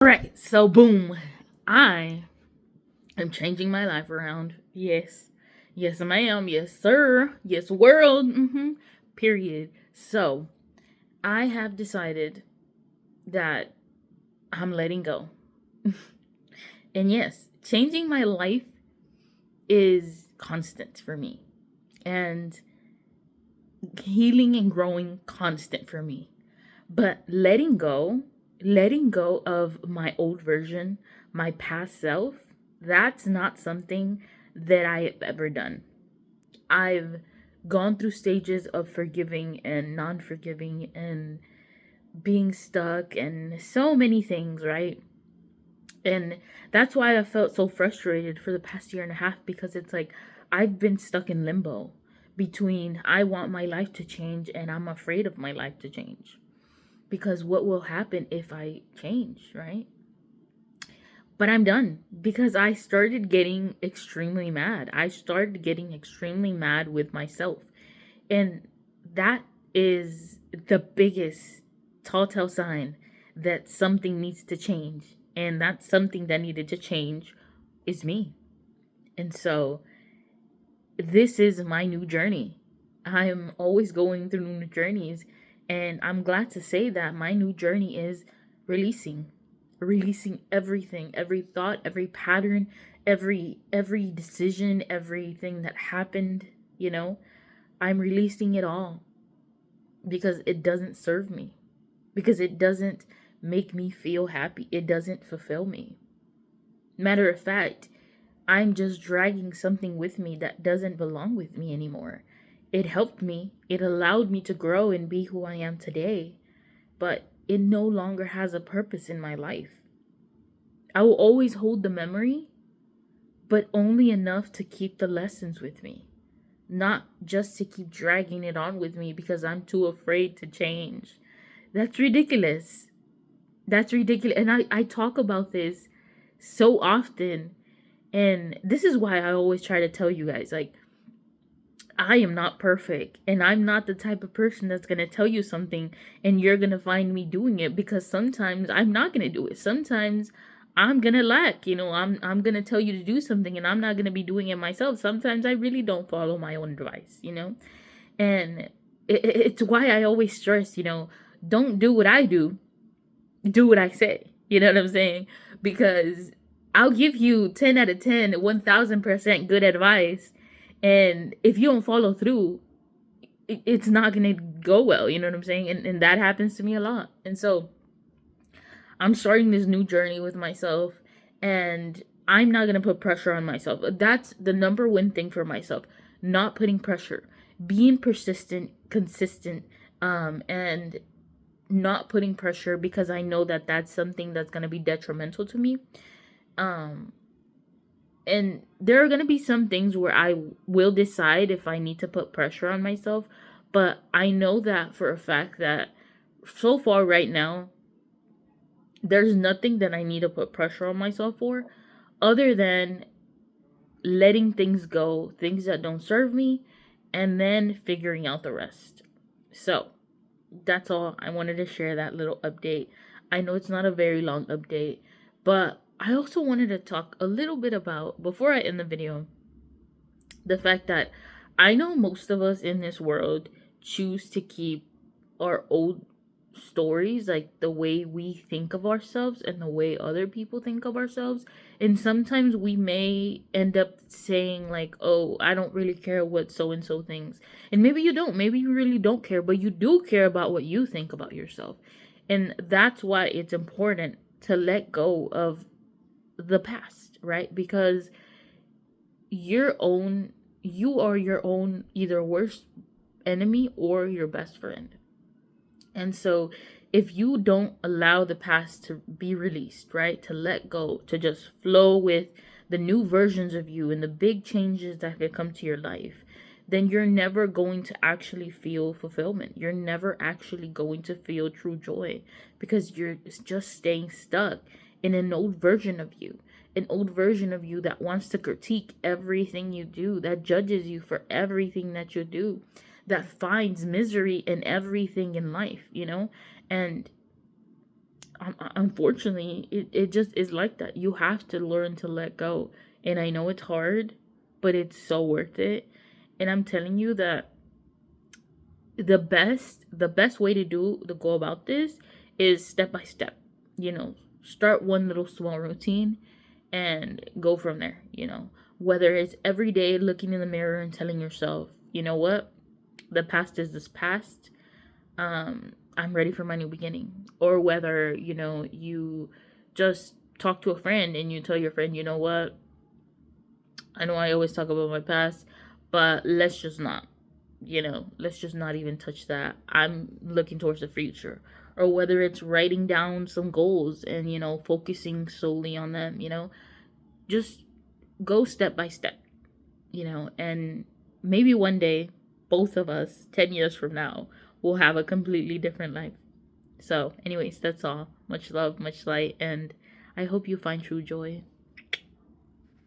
All right, so boom, I am changing my life around. Yes, yes, ma'am. Yes, sir. Yes, world. Period. So I have decided that I'm letting go, and yes, changing my life is constant for me, and healing and growing constant for me. But letting go of my old version, my past self, that's not something that I have ever done. I've gone through stages of forgiving and non forgiving and being stuck and so many things, right? And that's why I felt so frustrated for the past year and a half because it's like I've been stuck in limbo between I want my life to change and I'm afraid of my life to change. Because what will happen if I change, right? But I'm done because I started getting extremely mad. I started getting extremely mad with myself. And that is the biggest telltale sign that something needs to change. And that something that needed to change is me. And so this is my new journey. I'm always going through new journeys. And I'm glad to say that my new journey is releasing. Releasing everything, every thought, every pattern, every decision, everything that happened, you know. I'm releasing it all because it doesn't serve me. Because it doesn't make me feel happy. It doesn't fulfill me. Matter of fact, I'm just dragging something with me that doesn't belong with me anymore. It helped me, it allowed me to grow and be who I am today, but it no longer has a purpose in my life. I will always hold the memory, but only enough to keep the lessons with me, not just to keep dragging it on with me because I'm too afraid to change. That's ridiculous. That's ridiculous. And I talk about this so often. And this is why I always try to tell you guys, like, I am not perfect. And I'm not the type of person that's going to tell you something and you're going to find me doing it because sometimes I'm not going to do it. Sometimes I'm going to lack, I'm going to tell you to do something and I'm not going to be doing it myself. Sometimes I really don't follow my own advice. And it's why I always stress, don't do what I do what I say. You know what I'm saying? Because I'll give you 10 out of 10, 1000% good advice. And if you don't follow through, it's not going to go well. You know what I'm saying? And that happens to me a lot. And so I'm starting this new journey with myself. And I'm not going to put pressure on myself. That's the number one thing for myself. Not putting pressure. Being persistent, consistent, and not putting pressure because I know that that's something that's going to be detrimental to me. Um and there are going to be some things where I will decide if I need to put pressure on myself, but I know that for a fact that so far right now there's nothing that I need to put pressure on myself for other than letting things go, things that don't serve me, and then figuring out the rest. So, that's all. I wanted to share that little update. I know it's not a very long update, but I also wanted to talk a little bit about, before I end the video, the fact that I know most of us in this world choose to keep our old stories, like the way we think of ourselves and the way other people think of ourselves. And sometimes we may end up saying, like, oh, I don't really care what so and so thinks. And maybe you don't. Maybe you really don't care, but you do care about what you think about yourself. And that's why it's important to let go of the past, right? Because your own you are your own either worst enemy or your best friend. And so if you don't allow the past to be released, right, to let go, to just flow with the new versions of you and the big changes that could come to your life, then you're never going to actually feel fulfillment. You're never actually going to feel true joy because you're just staying stuck in an old version of you. An old version of you that wants to critique everything you do, that judges you for everything that you do, that finds misery in everything in life. And unfortunately, it just is like that. You have to learn to let go. And I know it's hard, but it's so worth it. And I'm telling you that the best way to go about this is step by step. You know, start one little small routine and go from there, Whether it's every day looking in the mirror and telling yourself, you know what? The past is this past. I'm ready for my new beginning. Or whether, you just talk to a friend and you tell your friend, you know what? I know I always talk about my past, but let's just not even touch that. I'm looking towards the future. Or whether it's writing down some goals and, focusing solely on them, just go step by step, and maybe one day, both of us, 10 years from now, will have a completely different life. So, anyways, that's all. Much love, much light, and I hope you find true joy.